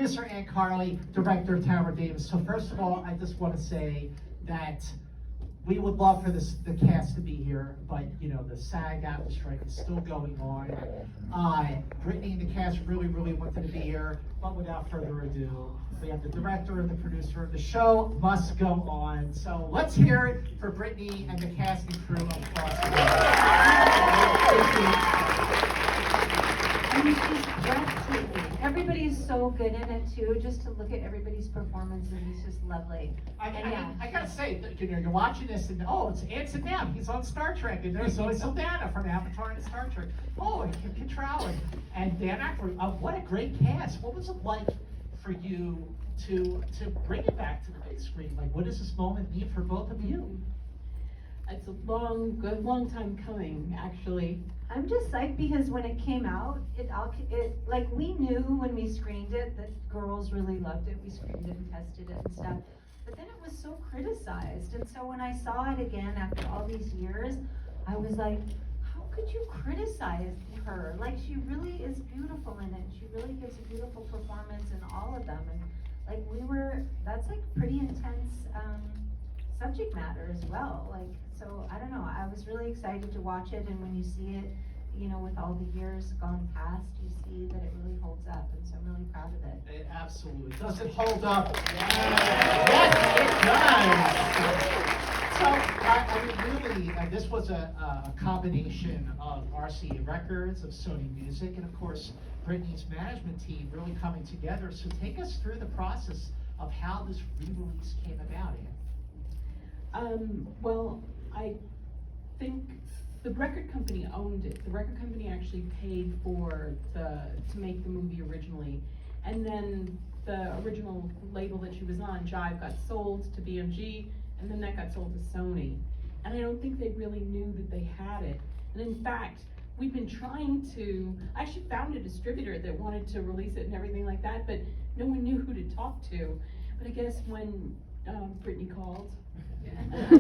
Producer and Carli, director Tamra Davis. So first of all, I just want to say that we would love for the cast to be here, but the SAG-AFTRA strike is still going on. Britney and the cast really wanted to be here, but without further ado, we have the director and the producer. The show must go on. So let's hear it for Britney and the cast and crew of Crossroads. I mean, she's breathtaking. Everybody's so good in it too. Just to look at everybody's performances, it's just lovely. I gotta say, you're watching this and it's Anson Mount. He's on Star Trek, and there's Zoe Saldaña from Avatar and Star Trek. Oh, and Kim Cattrall and Dan Aykroyd. What a great cast! What was it like for you to bring it back to the big screen? Like, what does this moment mean for both of you? It's a long time coming, actually. I'm just psyched because when it came out, like we knew when we screened it that girls really loved it. We screened it and tested it and stuff. But then it was so criticized. And so when I saw it again after all these years, I was like, how could you criticize her? Like, she really is beautiful in it. She really gives a beautiful performance in all of them. And like that's like pretty intense subject matter as well. Like, so I don't know, I was really excited to watch it, and when you see it, with all the years gone past, you see that it really holds up, and so I'm really proud of it. It absolutely does. It hold up? Yes, it does. So, really, this was a combination of RCA Records, of Sony Music, and of course, Britney's management team really coming together. So take us through the process of how this re-release came about, Ann. Well, I think the record company owned it. The record company actually paid to make the movie originally, and then the original label that she was on, Jive, got sold to BMG, and then that got sold to Sony. And I don't think they really knew that they had it. And in fact, we've been trying to. I actually found a distributor that wanted to release it and everything like that, but no one knew who to talk to. But I guess when Britney called.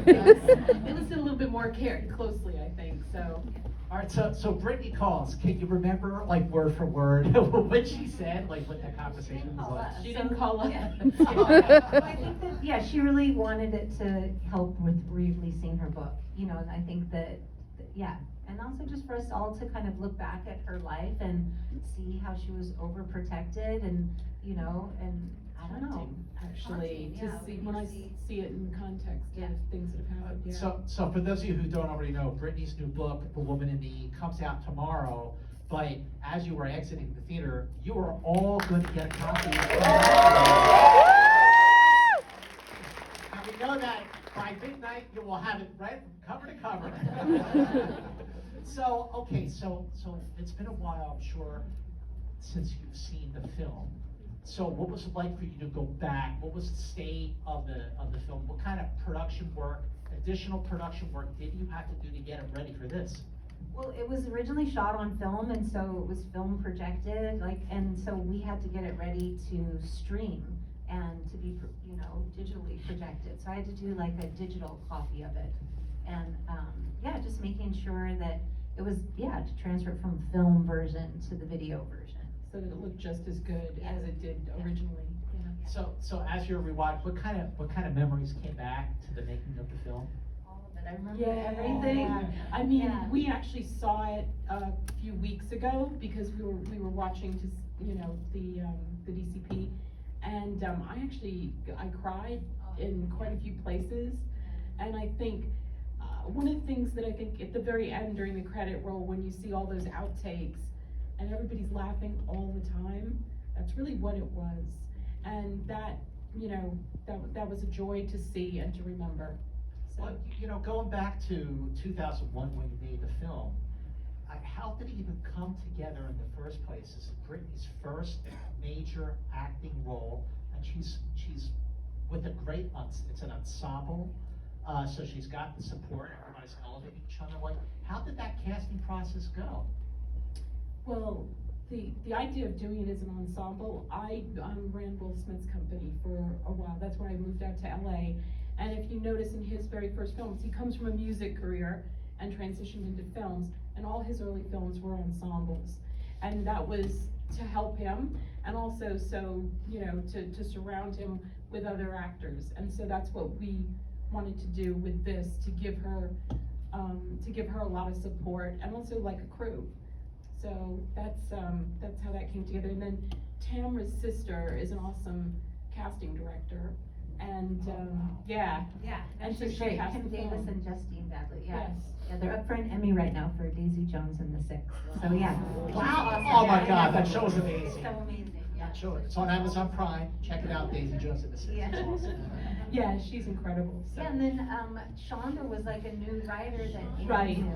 They listened a little bit more closely, I think. So. All right. So Britney calls. Can you remember, like, word for word, what she said, like what that conversation was like? She didn't call us. I think that she really wanted it to help with releasing her book. And I think that and also just for us all to kind of look back at her life and see how she was overprotected, and and I don't know. Actually, to see when I see it in context of things that have happened. Yeah. So for those of you who don't already know, Britney's new book, The Woman in Me, comes out tomorrow. But as you were exiting the theater, you were all going to get a copy. And we know that by midnight you will have it right from cover to cover. So it's been a while, I'm sure, since you've seen the film. So what was it like for you to go back? What was the state of the film? What kind of additional production work did you have to do to get it ready for this? Well, it was originally shot on film, and so it was film projected, and so we had to get it ready to stream and to be, digitally projected. So I had to do like a digital copy of it, and just making sure that it was to transfer it from film version to the video version. So that it looked just as good as it did originally. Yeah. So as you're rewatching, what kind of memories came back to the making of the film? All of it. I remember everything. I mean, we actually saw it a few weeks ago because we were watching the DCP, and I cried in quite a few places, and I think one of the things that I think at the very end during the credit roll, when you see all those outtakes and everybody's laughing all the time, that's really what it was. And that was a joy to see and to remember. So. Well, going back to 2001 when you made the film, how did it even come together in the first place? This is Britney's first major acting role, and she's with a great, it's an ensemble, so she's got the support, everybody's elevating each other. Like, how did that casting process go? Well, the idea of doing it as an ensemble, I ran Will Smith's company for a while. That's when I moved out to LA. And if you notice in his very first films, he comes from a music career and transitioned into films, and all his early films were ensembles. And that was to help him, and also so, you know, to surround him with other actors. And so that's what we wanted to do with this, to give her a lot of support, and also like a crew. So that's how that came together. And then Tamra's sister is an awesome casting director, and yeah. Yeah, And so she's she great. has Kim the Davis film. and Justine Badley, yeah. Yes. Yeah, they're up for an Emmy right now for Daisy Jones and the Six. So yeah. Wow, oh my God, that show is amazing. So amazing, yeah. That show, it's on Amazon Prime, check it out, Daisy Jones and the Six, Yeah. it's awesome. Yeah, she's incredible. So. Yeah, and then Shonda was like a new writer that Amy Right. knew.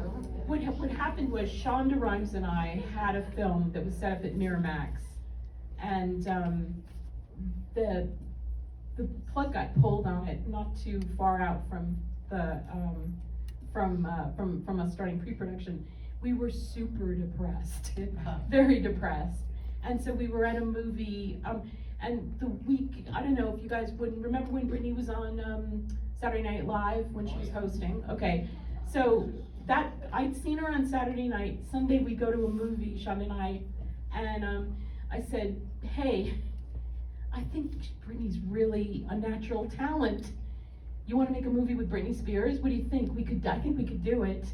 What happened was Shonda Rhimes and I had a film that was set up at Miramax, and the plug got pulled on it not too far out from the from us starting pre-production. We were super depressed, very depressed, and so we were at a movie. And the week, I don't know if you guys would remember when Britney was on Saturday Night Live when she was hosting. Okay, so that I'd seen her on Saturday night. Sunday we go to a movie, Sean and I said, hey, I think Britney's really a natural talent. You want to make a movie with Britney Spears? What do you think? I think we could do it.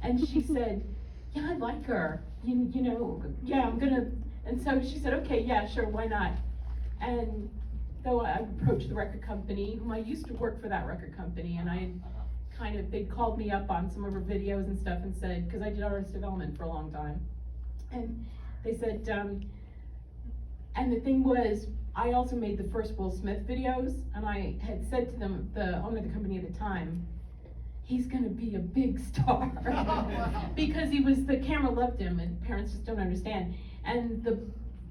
And she said, yeah, I like her. You know, yeah, I'm gonna. And so she said, okay, yeah, sure, why not? And so I approached the record company, whom I used to work for that record company, and they'd called me up on some of her videos and stuff and said, because I did artist development for a long time. And they said, and the thing was, I also made the first Will Smith videos, and I had said to them, the owner of the company at the time, he's gonna be a big star. Because the camera loved him, and parents just don't understand. And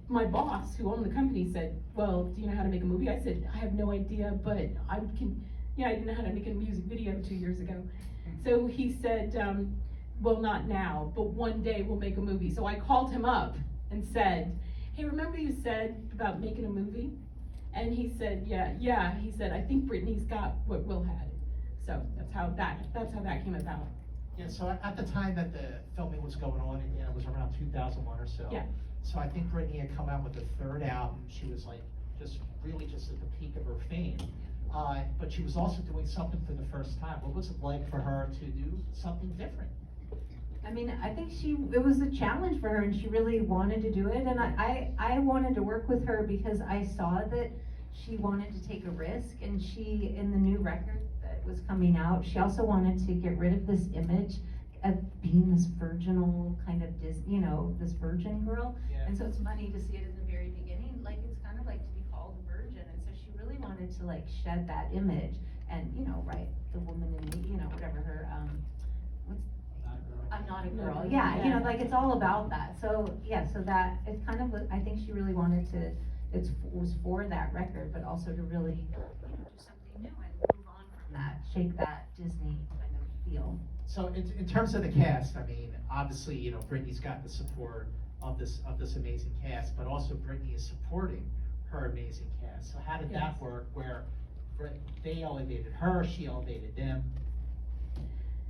my boss, who owned the company, said, well, do you know how to make a movie? I said, I have no idea, but I didn't know how to make a music video 2 years ago. So he said, well, not now, but one day we'll make a movie. So I called him up and said, hey, remember you said about making a movie? And he said, yeah, he said, I think Britney's got what Will had. So that's how that came about. Yeah, so at the time that the filming was going on, and it was around 2001 or so. Yeah. So I think Britney had come out with her third album. She was like really just at the peak of her fame. But she was also doing something for the first time. What was it like for her to do something different? I mean, I think it was a challenge for her, and she really wanted to do it. And I wanted to work with her because I saw that she wanted to take a risk, and she, in the new record that was coming out, she also wanted to get rid of this image of being this virginal kind of this virgin girl. Yeah. And so it's funny to see it in the very beginning, like it's kind of like to be called a virgin. And so she really wanted to like shed that image and, right, the woman in me, whatever her, I'm not a girl. Yeah, like it's all about that. So yeah, so that it's kind of, I think she really wanted to, it was for that record, but also to really do something new and move on from that, shake that Disney kind of feel. So in terms of the cast, I mean, obviously, Britney's got the support of this amazing cast, but also Britney is supporting her amazing cast. So how did that work? Where they elevated her, she elevated them.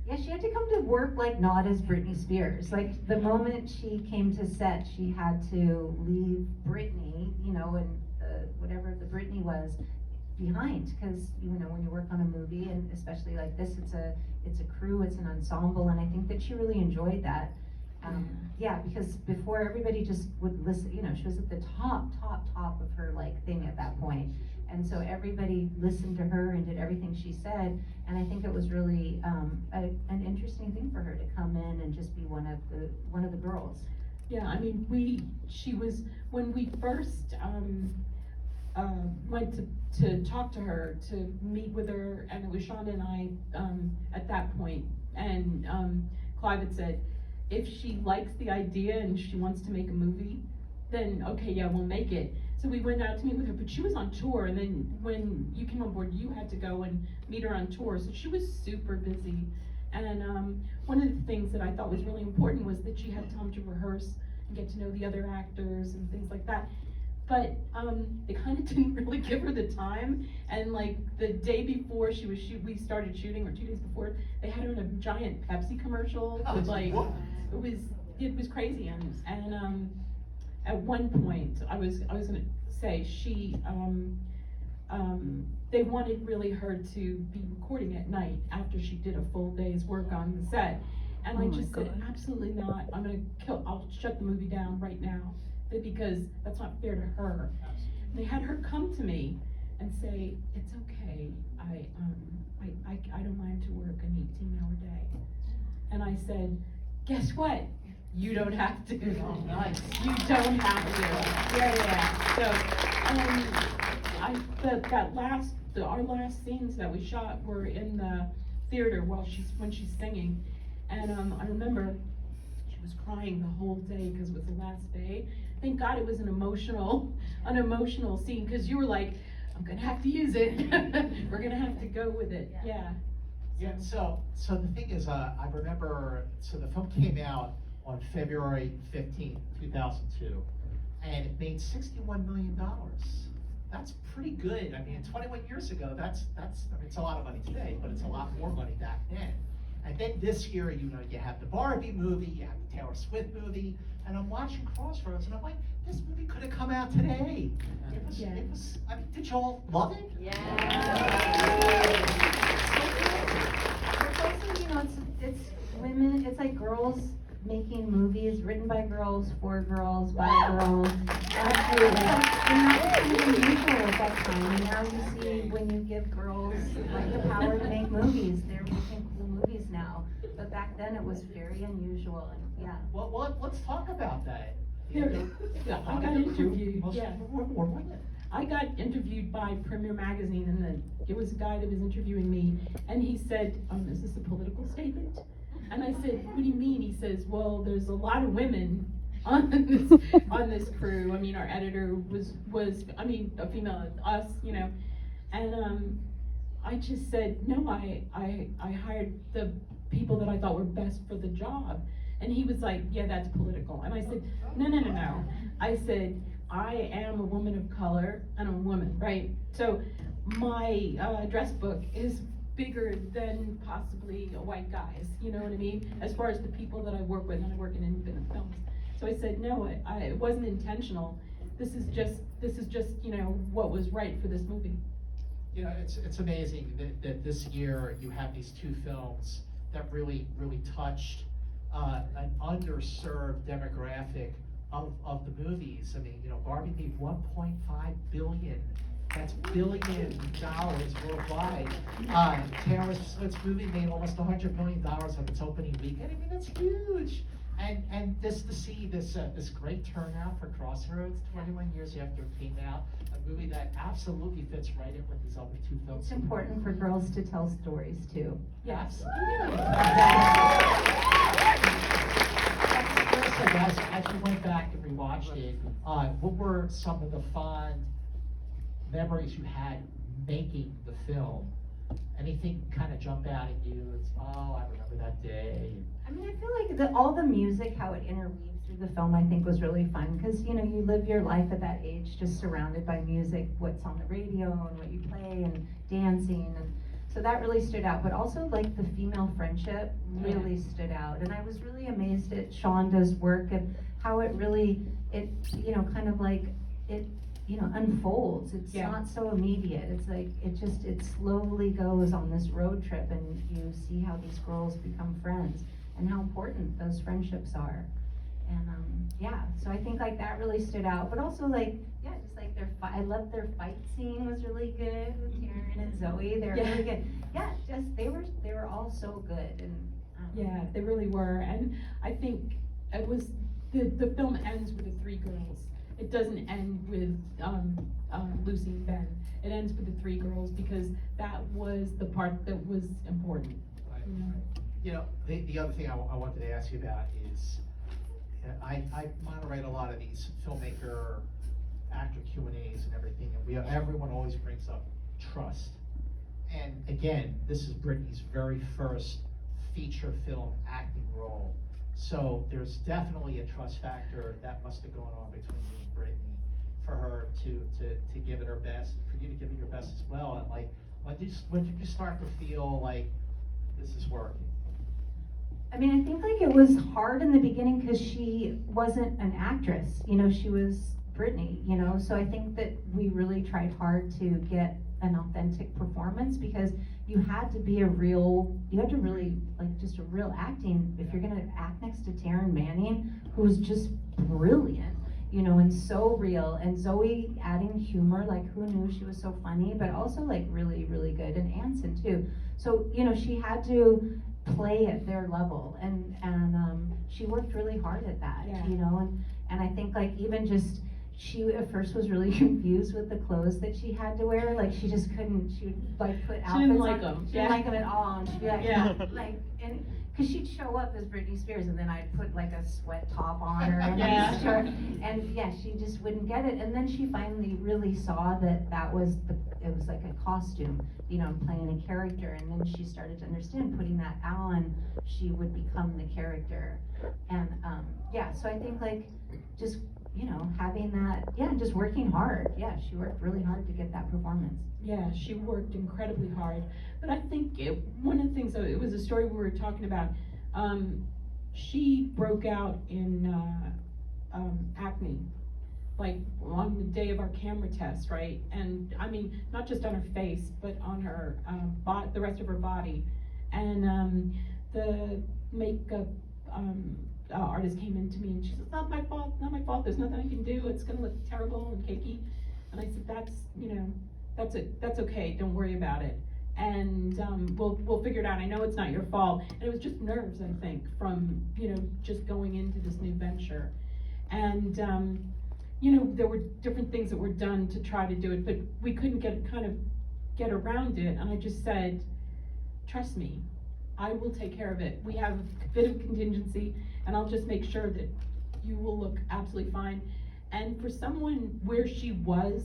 Yeah, she had to come to work like not as Britney Spears. Like the moment she came to set, she had to leave Britney, and whatever the Britney was behind. Because when you work on a movie, and especially like this, it's a crew, it's an ensemble, and I think that she really enjoyed that. Yeah, because before everybody just would listen. She was at the top of her like thing at that point. And so everybody listened to her and did everything she said, and I think it was really an interesting thing for her to come in and just be one of the girls. Yeah, I mean, she was, when we first went to talk to her, to meet with her, and it was Shonda and I at that point, and Clive had said, if she likes the idea and she wants to make a movie, then okay, yeah, we'll make it. So we went out to meet with her, but she was on tour, and then when you came on board, you had to go and meet her on tour, so she was super busy. And one of the things that I thought was really important was that she had time to rehearse and get to know the other actors and things like that. But they kind of didn't really give her the time, and like the day before we started shooting, or 2 days before, they had her in a giant Pepsi commercial with like, it was crazy, and at one point, I was gonna say, they wanted really her to be recording at night after she did a full day's work on the set. And I just said, absolutely not, I'll shut the movie down right now, because that's not fair to her. And they had her come to me and say, it's okay, I don't mind to work an 18-hour day. And I said, guess what? You don't have to. Oh, nice. You don't have to. Yeah. So, our last scenes that we shot were in the theater when she's singing, and I remember she was crying the whole day because it was the last day. Thank God it was an emotional scene, because you were like, I'm gonna have to use it. We're gonna have to go with it. Yeah. Yeah, so the thing is, I remember, so the film came out on February 15th, 2002, and it made $61 million. That's pretty good. I mean, 21 years ago, I mean, it's a lot of money today, but it's a lot more money back then. And then this year, you have the Barbie movie, you have the Taylor Swift movie, and I'm watching Crossroads, and I'm like, this movie could have come out today. It was, I mean, did y'all love it? Yeah. It's also, it's women, it's like girls making movies written by girls, for girls, by girls. Absolutely. And that was kind of unusual at that time. And now you see when you give girls like the power to make movies, they're making cool movies now. But back then it was very unusual, and yeah. Well, let's talk about that. Yeah, I got interviewed. Yeah. More women. I got interviewed by Premier Magazine, and it was a guy that was interviewing me, and he said, is this a political statement? And I said, what do you mean? He says, well, there's a lot of women on this crew. I mean, our editor was a female, us, and I just said, no, I hired the people that I thought were best for the job. And he was like, yeah, that's political. And I said, no. I said, I am a woman of color and I'm a woman, right? So my address book is bigger than possibly a white guy's, you know what I mean? As far as the people that I work with, and I work in independent films. So I said, no, it wasn't intentional. This is just, what was right for this movie. It's amazing that this year you have these two films that really touched an underserved demographic of the movies. I mean, Barbie made $1.5 billion. That's $billion worldwide. Taylor Swift's movie made almost $100 million on its opening weekend. I mean, that's huge. And just to see this great turnout for Crossroads 21 years after it came out, a movie that absolutely fits right in with these other two films. It's important for girls to tell stories too. Yes. As you went back and rewatched it, what were some of the fond memories you had making the film? Anything kind of jump out at you? It's, I remember that day. I mean, I feel like all the music, how it interweaves through the film, I think was really fun, because you live your life at that age just surrounded by music, what's on the radio and what you play and dancing, and so that really stood out. But also like the female friendship really stood out, and I was really amazed at Shonda's work and how it really, kind of like it, unfolds. It's not so immediate. It's like, it slowly goes on this road trip, and you see how these girls become friends and how important those friendships are. And so I think like that really stood out. But also like, just like I loved their fight scene was really good with Taryn and Zoe. They're really good. Yeah, just they were all so good. And yeah, they really were. And I think it was the film ends with the three girls. It doesn't end with Lucy and Ben. It ends with the three girls, because that was the part that was important. Right. The other thing I wanted to ask you about is, I moderate a lot of these filmmaker actor Q&As and everything, and everyone always brings up trust. And again, this is Britney's very first feature film acting role. So there's definitely a trust factor that must have gone on between you and Britney for her to give it her best, and for you to give it your best as well. And like, when did you start to feel like this is working? I mean, I think like it was hard in the beginning because she wasn't an actress, you know, she was Britney, you know, so I think that we really tried hard to get an authentic performance because you had to be you had to really, like, just a real acting, if you're gonna act next to Taryn Manning, who's just brilliant, you know, and so real, and Zoe adding humor, like, who knew she was so funny, but also, like, really, really good, and Anson, too. So, you know, she had to play at their level, and she worked really hard at that, Yeah. you know, and I think, like, even just, she at first was really confused with the clothes that she had to wear, like, she just couldn't, she would, like, put outfits on. She didn't like them. She didn't like them at all, and she'd be like, Yeah. like, and, cause she'd show up as Britney Spears, and then I'd put like a sweat top on her, and Yeah. and yeah, she just wouldn't get it, and then she finally really saw that it was like a costume, you know, playing a character, and then she started to understand, putting that on, she would become the character, and, yeah, so I think, like, just, you know, having that, yeah, just working hard, yeah, she worked really hard to get that performance. Yeah, she worked incredibly hard. But I think one of the things, it was a story we were talking about, she broke out in acne, like on the day of our camera test, right? And I mean, not just on her face, but on her, the rest of her body. And the makeup artist came in to me and she said, not my fault, there's nothing I can do, it's gonna look terrible and cakey. And I said, that's okay, don't worry about it. And we'll figure it out. I know it's not your fault. And it was just nerves, I think, from, you know, just going into this new venture. And you know, there were different things that were done to try to do it, but we couldn't get around it. And I just said, trust me, I will take care of it. We have a bit of contingency, and I'll just make sure that you will look absolutely fine. And for someone where she was,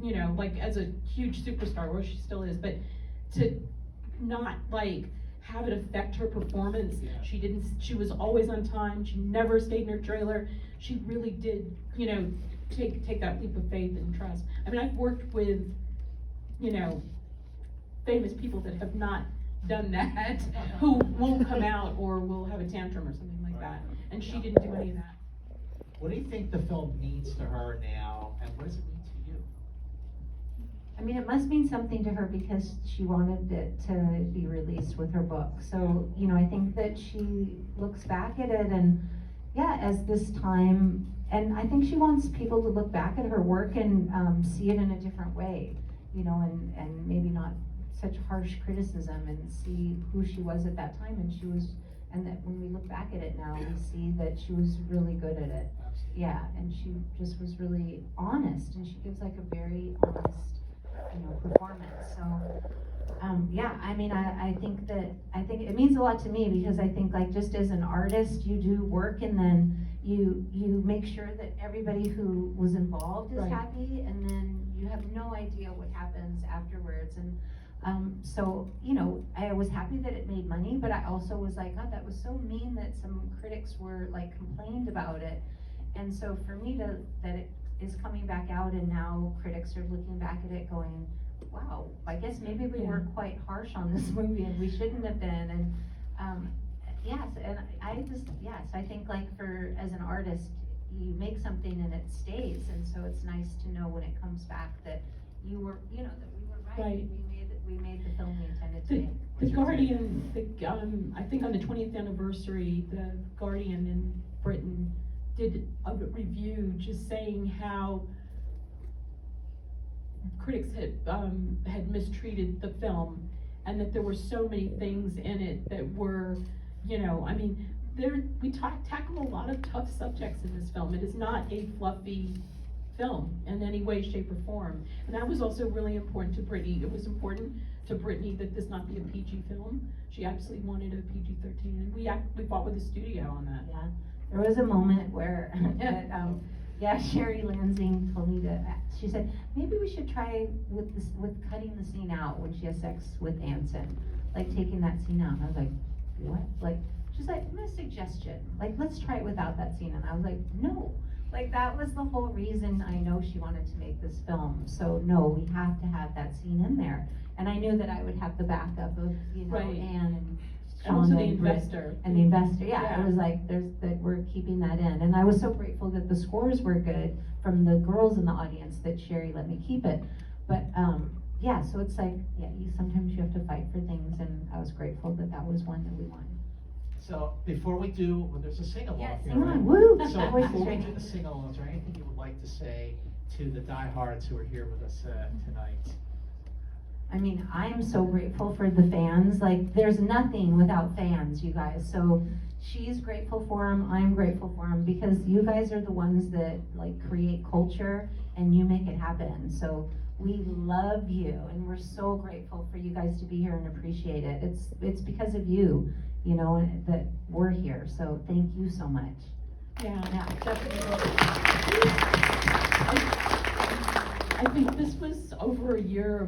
you know, like as a huge superstar, where she still is, but to not like have it affect her performance. Yeah. She was always on time. She never stayed in her trailer. She really did, you know, take that leap of faith and trust. I mean, I've worked with, you know, famous people that have not done that, who won't come out or will have a tantrum or something like that. And she didn't do any of that. What do you think the film means to her now, and what does it mean to you? I mean, it must mean something to her because she wanted it to be released with her book. So, you know, I think that she looks back at it and, yeah, as this time, and I think she wants people to look back at her work and see it in a different way, you know, and maybe not such harsh criticism, and see who she was at that time, and that when we look back at it now, we see that she was really good at it. Absolutely. Yeah, and she just was really honest, and she gives like a very honest, you know, performance. So, yeah, I mean, I think it means a lot to me because I think, like, just as an artist, you do work and then you make sure that everybody who was involved is Right. happy, and then you have no idea what happens afterwards. And so, you know, I was happy that it made money, but I also was like, God, that was so mean that some critics were like complained about it. And so for me that it is coming back out, and now critics are looking back at it going, wow, I guess maybe we weren't quite harsh on this movie and we shouldn't have been. And yes, and I think, like, as an artist, you make something and it stays, and so it's nice to know when it comes back that you were, you know, that we were right. Right. We made the film we intended to make. The Guardian, I think on the 20th anniversary, the Guardian in Britain did a review just saying how critics had mistreated the film, and that there were so many things in it that were, you know, I mean, we tackle a lot of tough subjects in this film. It is not a fluffy film in any way, shape, or form. And that was also really important to Britney. It was important to Britney that this not be a PG film. She absolutely wanted a PG-13, and we fought with the studio on that. Yeah, there was a moment where Sherry Lansing told me she said, maybe we should try with cutting the scene out when she has sex with Anson, like taking that scene out. And I was like, what? Like, she's like, my suggestion, like, let's try it without that scene. And I was like, no. Like, that was the whole reason I know she wanted to make this film. So no, we have to have that scene in there. And I knew that I would have the backup of, you know, Right. Anne and And also Sean the and Brit- investor. And the investor, yeah, Yeah. I was like, we're keeping that in, and I was so grateful that the scores were good from the girls in the audience that Sherry let me keep it. But, yeah, so it's like, yeah, sometimes you have to fight for things, and I was grateful that that was one that we won. So before we do, well, there's a sing-along Yeah, here, sing right? along, woo! So Voice is before we great. do the sing-along, is there anything you would like to say to the diehards who are here with us tonight? I mean, I am so grateful for the fans. Like, there's nothing without fans, you guys. So she's grateful for them. I'm grateful for them because you guys are the ones that like create culture and you make it happen. So we love you, and we're so grateful for you guys to be here and appreciate it. It's because of you, you know, that we're here. So thank you so much. Yeah, Yeah. definitely. I think this was over a year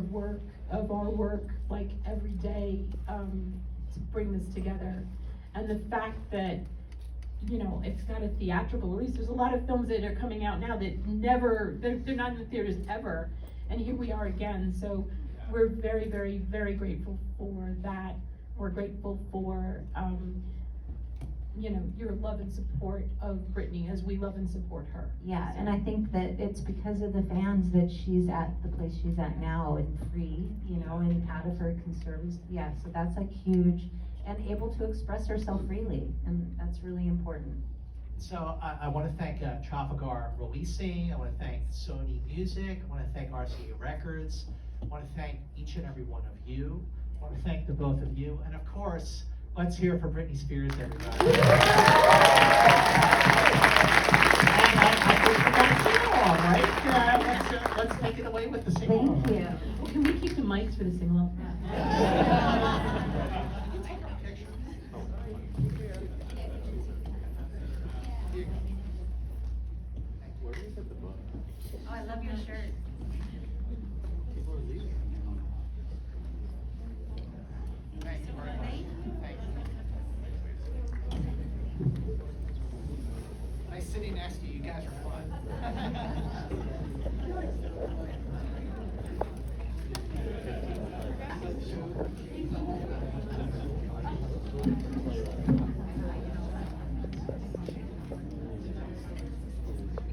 of our work, like every day, to bring this together. And the fact that, you know, it's got a theatrical release. There's a lot of films that are coming out now that they're not in the theaters ever. And here we are again. So we're very, very, very grateful for that. We're grateful for, you know, your love and support of Britney as we love and support her. Yeah, and I think that it's because of the fans that she's at the place she's at now and free, you know, and out of her conservatives. Yeah, so that's like huge, and able to express herself freely, and that's really important. So I want to thank Trafalgar Releasing. I want to thank Sony Music. I want to thank RCA Records. I want to thank each and every one of you. I want to thank the both of you, and of course, let's hear it for Britney Spears, everybody. And I think we got a sing-along, right? Let's take it away with the sing-along. Thank you. Well, can we keep the mics for the sing-along? Oh, I love your shirt. Thank you very much. Thank you. Nice sitting next to you. You guys are fun.